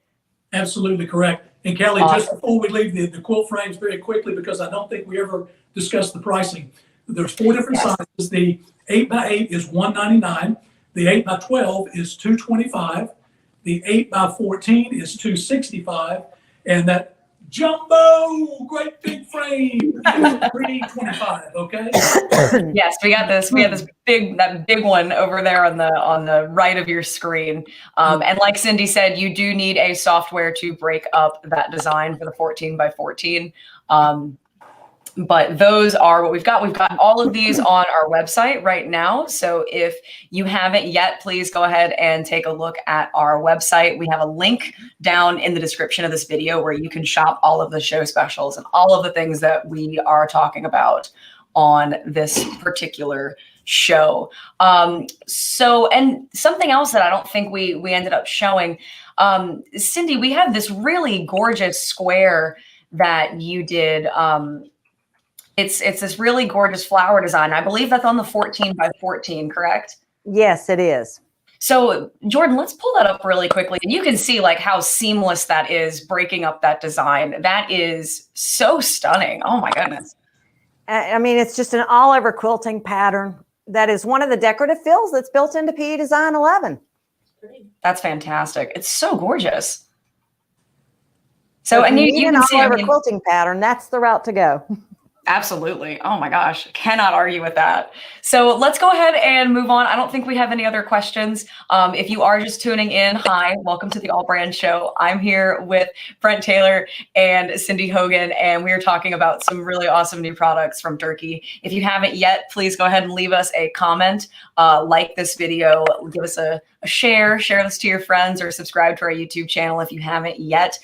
Absolutely correct. And Kalli, Awesome. just before we leave the quilt frames very quickly, because I don't think we ever discussed the pricing. There's 4 different Yes. sizes. The 8x8 is $199. The 8x12 is $225. The 8x14 is $265. And that jumbo great big frame is $325. Okay. Yes, we got this. We have that big one over there on the right of your screen. And like Cindy said, you do need a software to break up that design for the 14x14. But those are what we've got. We've got all of these on our website right now. So if you haven't yet, please go ahead and take a look at our website. We have a link down in the description of this video where you can shop all of the show specials and all of the things that we are talking about on this particular show. So, and something else that I don't think we ended up showing, Cindy, we have this really gorgeous square that you did. It's this really gorgeous flower design. I believe that's on the 14x14, correct? Yes, it is. So Jordan, let's pull that up really quickly. And you can see like how seamless that is breaking up that design. That is so stunning. Oh my goodness. I mean, it's just an all over quilting pattern. That is one of the decorative fills that's built into PE Design 11. That's fantastic. It's so gorgeous. So, and you need can an see, all I over mean, quilting pattern. That's the route to go. absolutely. Oh my gosh. Cannot argue with that. So let's go ahead and move on. I don't think we have any other questions. If you are just tuning in, hi, welcome to the AllBrands show. I'm here with Brent Taylor and Cindy Hogan, and we are talking about some really awesome new products from Durkee. If you haven't yet, please go ahead and leave us a comment, like this video, give us a share this to your friends, or subscribe to our YouTube channel if you haven't yet.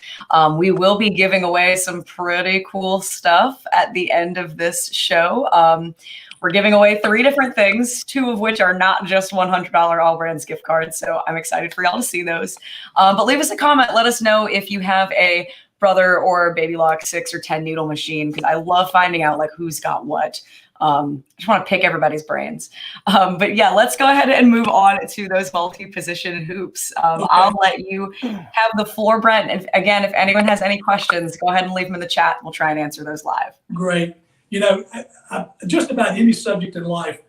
We will be giving away some pretty cool stuff at the end of this show. We're giving away 3 different things, 2 of which are not just $100 AllBrands gift cards. So I'm excited for y'all to see those. But leave us a comment. Let us know if you have a Brother or Babylock 6 or 10 needle machine, because I love finding out like who's got what. I just want to pick everybody's brains. But yeah, let's go ahead and move on to those multi-position hoops. Okay. I'll let you have the floor, Brent. And again, if anyone has any questions, go ahead and leave them in the chat. We'll try and answer those live. Great. You know, just about any subject in life,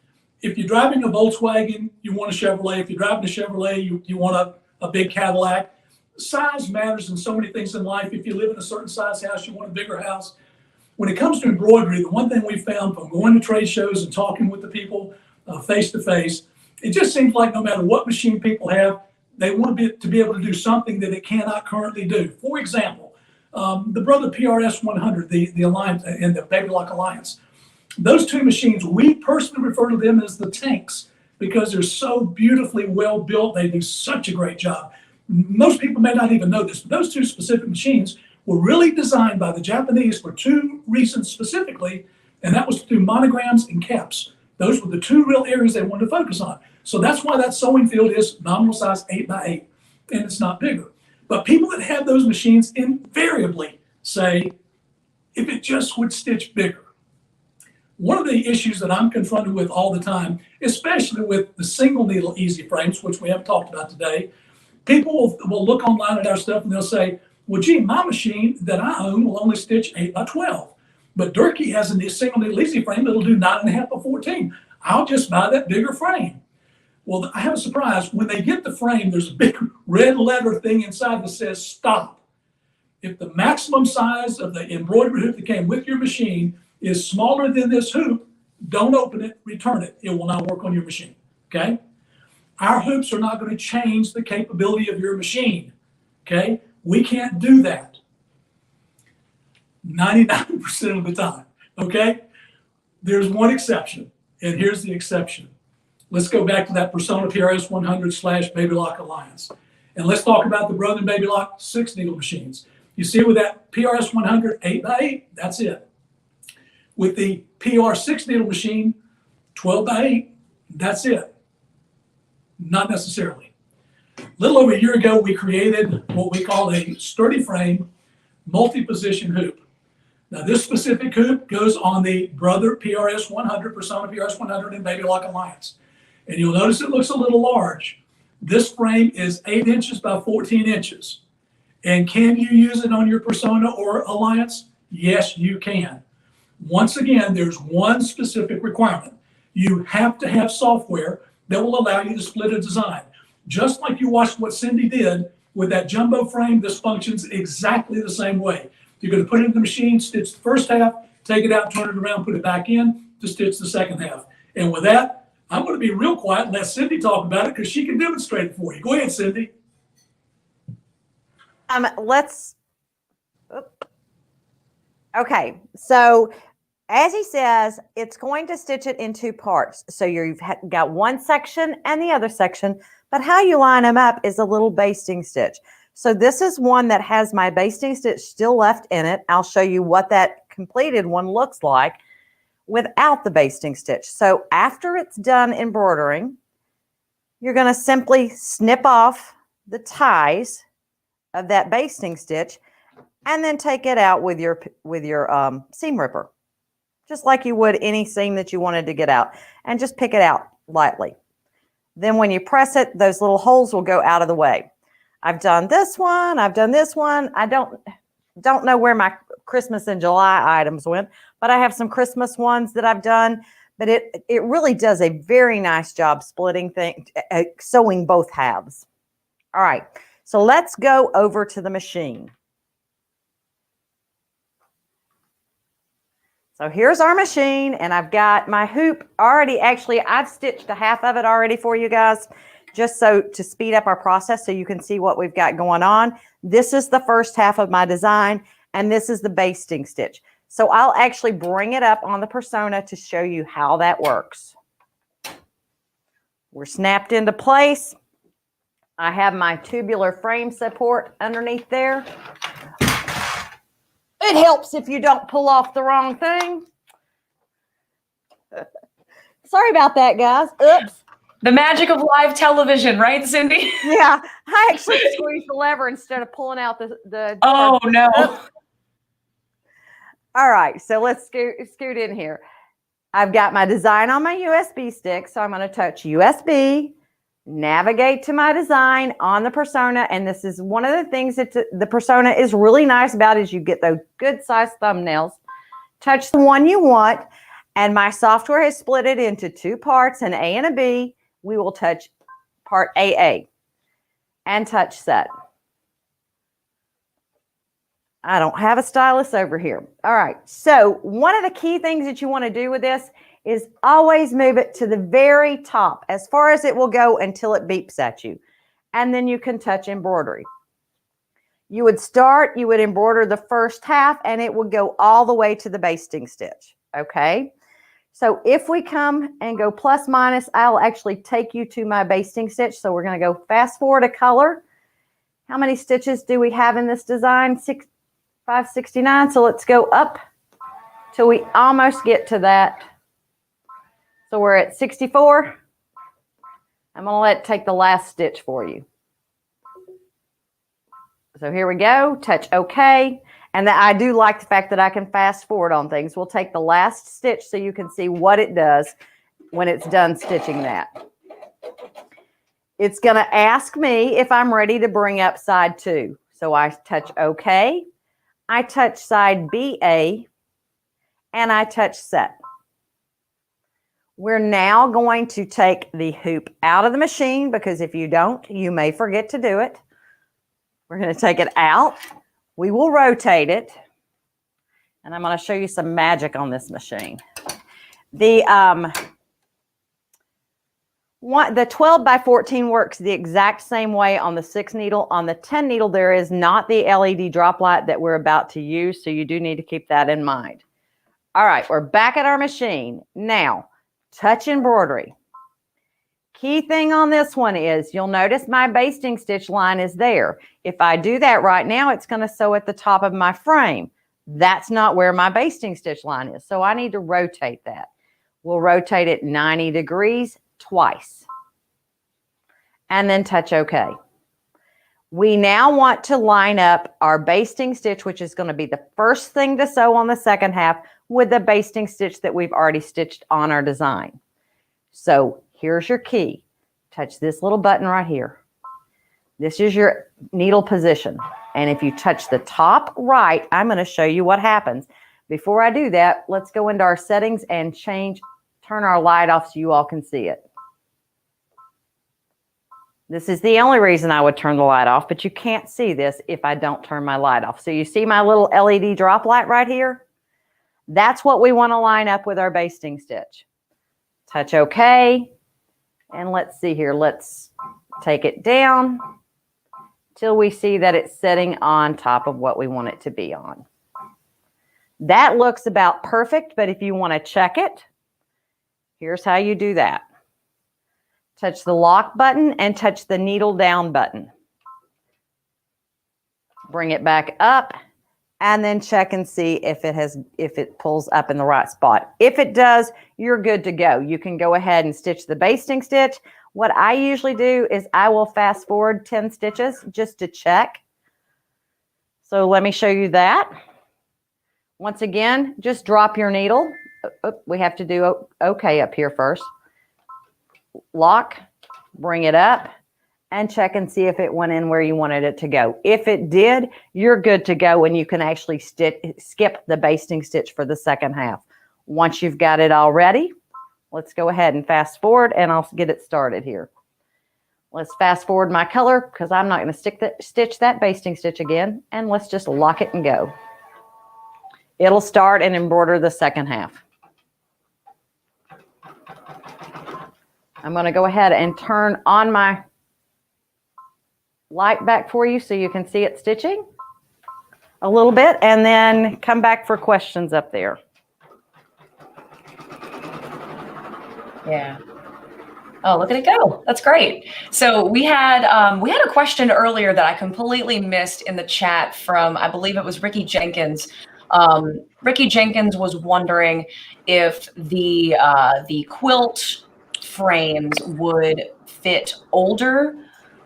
if you're driving a Volkswagen, you want a Chevrolet. If you're driving a Chevrolet, you want a big Cadillac. Size matters in so many things in life. If you live in a certain size house, you want a bigger house. When it comes to embroidery, the one thing we found from going to trade shows and talking with the people face to face, it just seems like no matter what machine people have, they want to be able to do something that it cannot currently do. For example, the Brother PRS 100, the Alliance and the Babylock Alliance, those two machines, we personally refer to them as the tanks because they're so beautifully well built. They do such a great job. Most people may not even know this, but those two specific machines were really designed by the Japanese for two reasons specifically, and that was to do monograms and caps. Those were the two real areas they wanted to focus on. So that's why that sewing field is nominal size 8x8, and it's not bigger. But people that have those machines invariably say, if it just would stitch bigger. One of the issues that I'm confronted with all the time, especially with the single needle easy frames, which we haven't talked about today, people will look online at our stuff and they'll say, well, gee, my machine that I own will only stitch 8x12. But Durkee has a single needle easy frame that'll do 9.5x14. I'll just buy that bigger frame. Well, I have a surprise. When they get the frame, there's a big red letter thing inside that says stop. If the maximum size of the embroidery hoop that came with your machine is smaller than this hoop, don't open it, return it. It will not work on your machine, okay? Our hoops are not going to change the capability of your machine, okay? We can't do that 99% of the time, okay? There's one exception, and here's the exception. Let's go back to that Persona PRS 100 / Babylock Alliance. And let's talk about the Brother and Babylock 6 needle machines. You see with that PRS 100 8x8, that's it. With the PR 6 needle machine, 12x8, that's it. Not necessarily. A little over a year ago, we created what we call a sturdy frame multi-position hoop. Now, this specific hoop goes on the Brother PRS 100, Persona PRS 100, and Babylock Alliance. And you'll notice it looks a little large. This frame is 8 inches by 14 inches. And can you use it on your Persona or Alliance? Yes, you can. Once again, there's one specific requirement. You have to have software that will allow you to split a design. Just like you watched what Cindy did with that jumbo frame, this functions exactly the same way. You're going to put it in the machine, stitch the first half, take it out, turn it around, put it back in to stitch the second half. And with that, I'm going to be real quiet and let Cindy talk about it because she can demonstrate it for you. Go ahead, Cindy. Okay, so as he says, it's going to stitch it in two parts. So you've got one section and the other section, but how you line them up is a little basting stitch. So this is one that has my basting stitch still left in it. I'll show you what that completed one looks like without the basting stitch. So after it's done embroidering, you're going to simply snip off the ties of that basting stitch and then take it out with your seam ripper, just like you would any seam that you wanted to get out, and just pick it out lightly. Then when you press it, those little holes will go out of the way. I've done this one. I've done this one. I don't know where my Christmas in July items went, but I have some Christmas ones that I've done. But it really does a very nice job splitting sewing both halves. All right, so let's go over to the machine. So here's our machine, and I've got my hoop already. Actually, I've stitched a half of it already for you guys, just so to speed up our process so you can see what we've got going on. This is the first half of my design, and this is the basting stitch. So I'll actually bring it up on the Persona to show you how that works. We're snapped into place. I have my tubular frame support underneath there. It helps if you don't pull off the wrong thing. Sorry about that, guys. Oops. The magic of live television, right, Cindy? Yeah, I actually squeezed the lever instead of pulling out the Oh, no. All right, so let's scoot in here. I've got my design on my USB stick, so I'm going to touch USB, navigate to my design on the persona, and this is one of the things that the persona is really nice about is you get those good sized thumbnails. Touch the one you want, and my software has split it into two parts, an A and a B. We will touch part AA and touch set. I don't have a stylus over here. All right, so one of the key things that you want to do with this is always move it to the very top as far as it will go until it beeps at you. And then you can touch embroidery. You would embroider the first half and it would go all the way to the basting stitch, okay? So if we come and go plus minus, I'll actually take you to my basting stitch. So we're going to go fast forward a color. How many stitches do we have in this design? 569. So let's go up till we almost get to that. So we're at 64. I'm going to take the last stitch for you. So here we go. Touch OK. And I do like the fact that I can fast forward on things. We'll take the last stitch so you can see what it does when it's done stitching that. It's going to ask me if I'm ready to bring up side 2. So I touch OK. I touch side BA. And I touch set. We're now going to take the hoop out of the machine because if you don't, you may forget to do it. We're going to take it out. We will rotate it. And I'm going to show you some magic on this machine. The 12 by 14 works the exact same way on the 6 needle. On the 10 needle, there is not the LED drop light that we're about to use, so you do need to keep that in mind. All right, we're back at our machine. Now, touch embroidery. Key thing on this one is you'll notice my basting stitch line is there. If I do that right now, it's going to sew at the top of my frame. That's not where my basting stitch line is, so I need to rotate that. We'll rotate it 90 degrees twice and then touch OK. We now want to line up our basting stitch, which is going to be the first thing to sew on the second half, with the basting stitch that we've already stitched on our design. So here's your key. Touch this little button right here. This is your needle position. And if you touch the top right, I'm going to show you what happens. Before I do that, let's go into our settings and turn our light off so you all can see it. This is the only reason I would turn the light off, but you can't see this if I don't turn my light off. So you see my little LED drop light right here? That's what we want to line up with our basting stitch. Touch OK. And let's see here. Let's take it down till we see that it's sitting on top of what we want it to be on. That looks about perfect, but if you want to check it, here's how you do that. Touch the lock button and touch the needle down button. Bring it back up and then check and see if it pulls up in the right spot. If it does, you're good to go. You can go ahead and stitch the basting stitch. What I usually do is I will fast forward 10 stitches just to check. So let me show you that. Once again, just drop your needle. We have to do OK up here first. Lock, bring it up, and check and see if it went in where you wanted it to go. If it did, you're good to go, and you can actually skip the basting stitch for the second half. Once you've got it all ready, let's go ahead and fast forward, and I'll get it started here. Let's fast forward my color because I'm not going to stitch that basting stitch again, and let's just lock it and go. It'll start and embroider the second half. I'm going to go ahead and turn on my light back for you so you can see it stitching a little bit, and then come back for questions up there. Yeah. Oh, look at it go. That's great. So we had a question earlier that I completely missed in the chat from, I believe it was Ricky Jenkins. Ricky Jenkins was wondering if the quilt frames would fit older.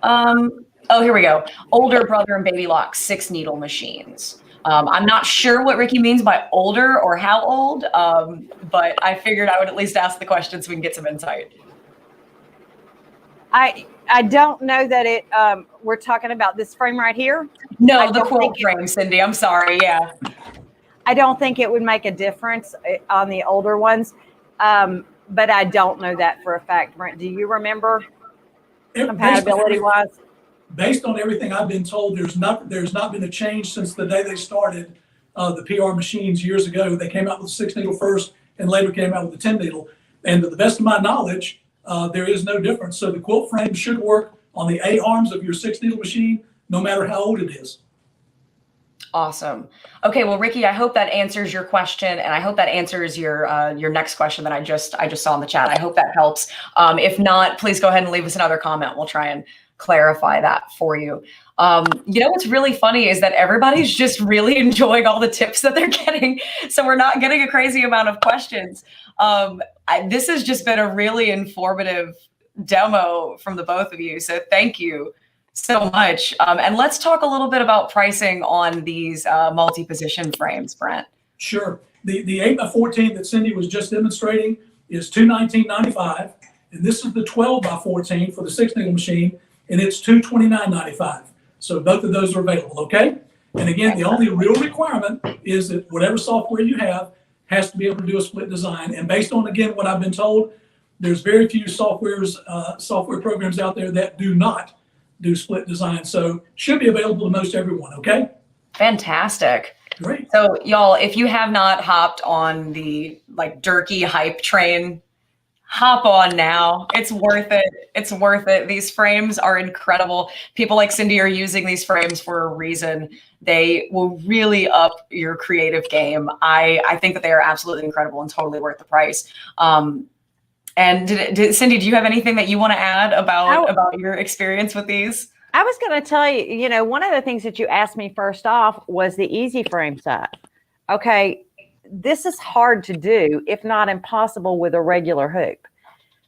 Oh, here we go. Older Brother and Babylock 6-needle machines. I'm not sure what Ricky means by older or how old, but I figured I would at least ask the question so we can get some insight. I don't know that it, we're talking about this frame right here. No, the quilt frame, Cindy. I'm sorry. Yeah. I don't think it would make a difference on the older ones, but I don't know that for a fact. Brent, do you remember compatibility-wise? Based on everything I've been told, there's not been a change since the day they started the PR machines years ago. They came out with the 6-needle first and later came out with the 10-needle. And to the best of my knowledge, there is no difference. So the quilt frame should work on the A arms of your 6-needle machine, no matter how old it is. Awesome. Okay, well, Ricky, I hope that answers your question, and I hope that answers your next question that I just saw in the chat. I hope that helps. If not, please go ahead and leave us another comment. We'll try and clarify that for you. You know what's really funny is that everybody's just really enjoying all the tips that they're getting, so we're not getting a crazy amount of questions. This has just been a really informative demo from the both of you, so thank you so much. And let's talk a little bit about pricing on these multi-position frames, Brent. Sure. The 8x14 that Cindy was just demonstrating is $219.95, and this is the 12x14 for the 6-needle machine, and it's $229.95. So both of those are available, okay? And again, the only real requirement is that whatever software you have has to be able to do a split design. And based on, again, what I've been told, there's very few software programs out there that do not do split design. So should be available to most everyone, okay? Fantastic. Great. So y'all, if you have not hopped on the Durkee hype train, hop on now. It's worth it. It's worth it. These frames are incredible. People like Cindy are using these frames for a reason. They will really up your creative game. I think that they are absolutely incredible and totally worth the price. And Cindy, do you have anything that you want to add about your experience with these? I was going to tell you, one of the things that you asked me first off was the easy frame set. Okay, this is hard to do, if not impossible, with a regular hoop.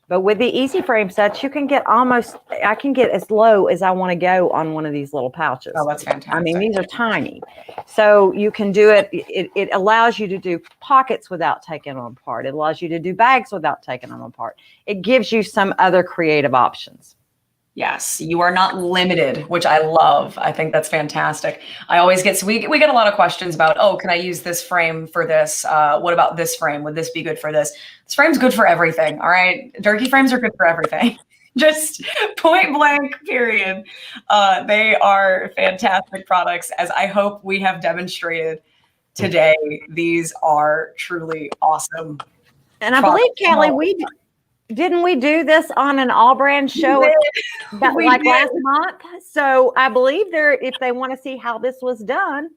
But with the easy frame sets, you can get I can get as low as I want to go on one of these little pouches. Oh, that's fantastic. I mean, these are tiny. So you can do it. It allows you to do pockets without taking them apart. It allows you to do bags without taking them apart. It gives you some other creative options. Yes, you are not limited, which I love. I think that's fantastic. I always get, so we get a lot of questions about, oh, can I use this frame for this? What about this frame? Would this be good for this? This frame's good for everything, all right? Durkee frames are good for everything. Just point blank, period. They are fantastic products, as I hope we have demonstrated today. These are truly awesome. And I believe, Kalli, didn't we do this on an AllBrands show last month? So I believe if they want to see how this was done,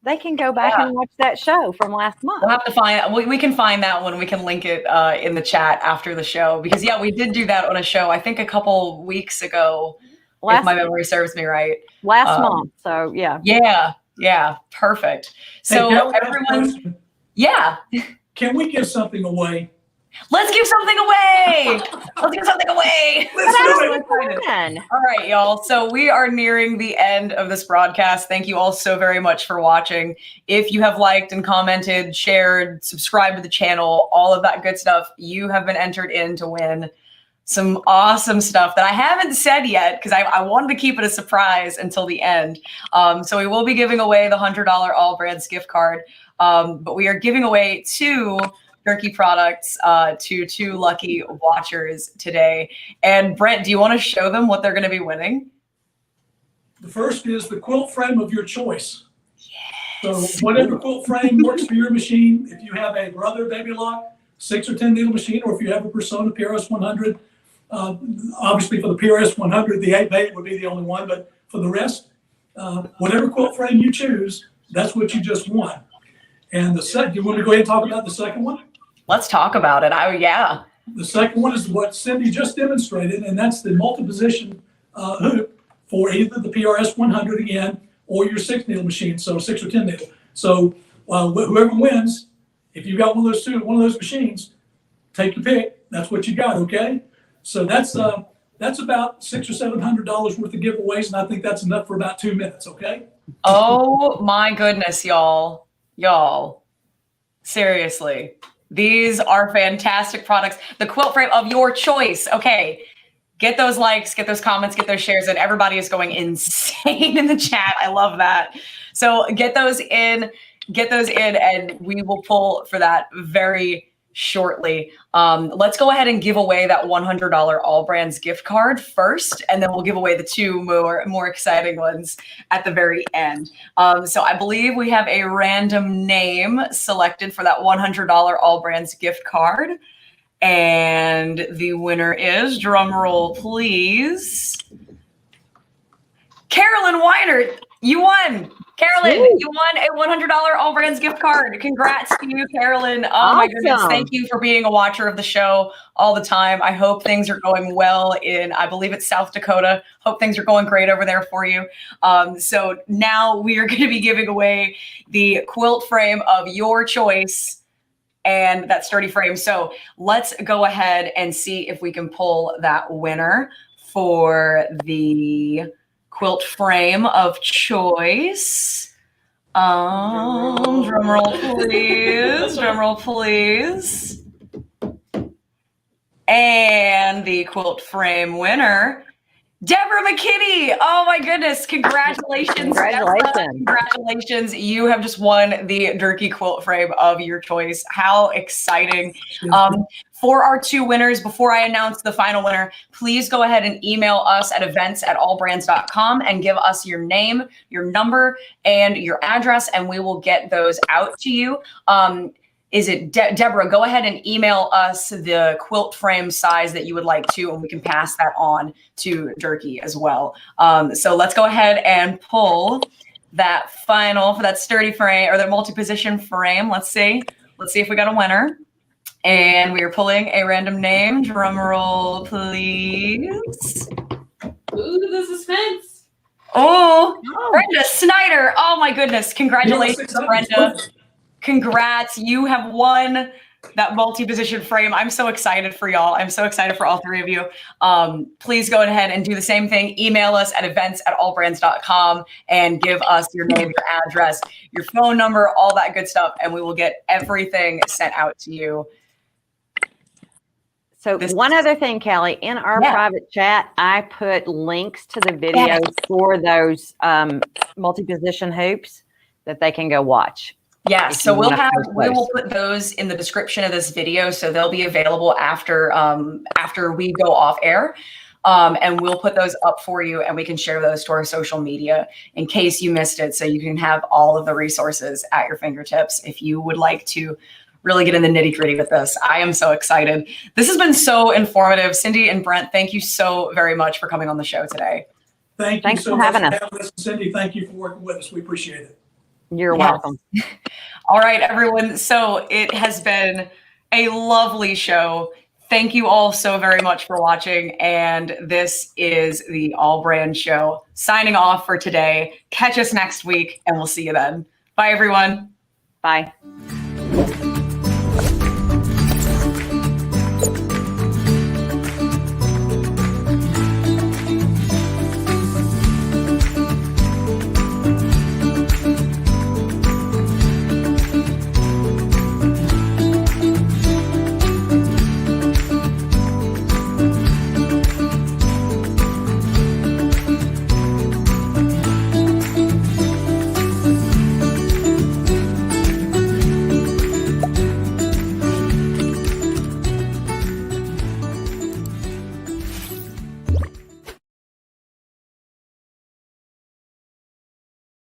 they can go back and watch that show from last month. We'll have to find, we can find that one. We can link it in the chat after the show, because we did do that on a show, I think a couple weeks ago, if my memory serves me right. Last month. So Yeah. Perfect. So hey, everyone, can we give something away? Let's give something away. Let's give something away. Let's do it. All right, y'all. So we are nearing the end of this broadcast. Thank you all so very much for watching. If you have liked and commented, shared, subscribed to the channel, all of that good stuff, you have been entered in to win some awesome stuff that I haven't said yet, because I wanted to keep it a surprise until the end. So we will be giving away the $100 AllBrands gift card, but we are giving away 2 Durkee products to 2 lucky watchers today. And Brent, do you want to show them what they're going to be winning? The first is the quilt frame of your choice. Yes. So whatever quilt frame works for your machine, if you have a Brother Babylock 6 or 10 needle machine, or if you have a Persona PRS 100, obviously for the PRS 100, the 8x8 would be the only one, but for the rest, whatever quilt frame you choose, that's what you just won. And the second, you want to go ahead and talk about the second one? Let's talk about it. The second one is what Cindy just demonstrated, and that's the multi-position hoop for either the PRS 100 again, or your 6 needle machine, so 6 or 10 needle. So whoever wins, if you've got one of those machines, take your pick. That's what you got, okay? So that's about $600 or $700 worth of giveaways, and I think that's enough for about 2 minutes. Okay. Oh my goodness, y'all. Seriously. These are fantastic products. The quilt frame of your choice. Okay. Get those likes, get those comments, get those shares, and everybody is going insane in the chat. I love that. So get those in, and we will pull for that very shortly. Let's go ahead and give away that $100 AllBrands gift card first, and then we'll give away the two more exciting ones at the very end. So I believe we have a random name selected for that $100 AllBrands gift card. And the winner is, drum roll please, Carolyn Weiner. You won. Carolyn, you won a $100 AllBrands gift card. Congrats to you, Carolyn. Oh my goodness. Thank you for being a watcher of the show all the time. I hope things are going well in, I believe it's South Dakota. Hope things are going great over there for you. So now we are going to be giving away the quilt frame of your choice and that sturdy frame. So let's go ahead and see if we can pull that winner for the quilt frame of choice. Drum roll please, drum roll please. And the quilt frame winner, Deborah McKinney. Oh my goodness. Congratulations. Congratulations. Deborah. Congratulations. You have just won the Durkee quilt frame of your choice. How exciting. For our two winners, before I announce the final winner, please go ahead and email us at events@allbrands.com and give us your name, your number, and your address, and we will get those out to you. Is it Deborah? Go ahead and email us the quilt frame size that you would like to, and we can pass that on to Durkee as well. So let's go ahead and pull that final for that sturdy frame or the multi-position frame. Let's see if we got a winner. And we are pulling a random name. Drum roll, please. Ooh, the suspense. Oh, Brenda Snyder. Oh my goodness. Congratulations, Brenda. Congrats. You have won that multi-position frame. I'm so excited for y'all. I'm so excited for all three of you. Please go ahead and do the same thing. Email us at events@allbrands.com and give us your name, your address, your phone number, all that good stuff. And we will get everything sent out to you. So one other thing, Kalli, in our private chat, I put links to the videos for those multi-position hoops that they can go watch. Yeah, so we will put those in the description of this video, so they'll be available after we go off air, and we'll put those up for you, and we can share those to our social media in case you missed it, so you can have all of the resources at your fingertips if you would like to really get in the nitty-gritty with this. I am so excited. This has been so informative. Cindy and Brent, thank you so very much for coming on the show today. Thanks so much for having us. Cindy, thank you for working with us. We appreciate it. You're welcome. All right, everyone. So it has been a lovely show. Thank you all so very much for watching. And this is the AllBrands Show. Signing off for today. Catch us next week, and we'll see you then. Bye, everyone. Bye.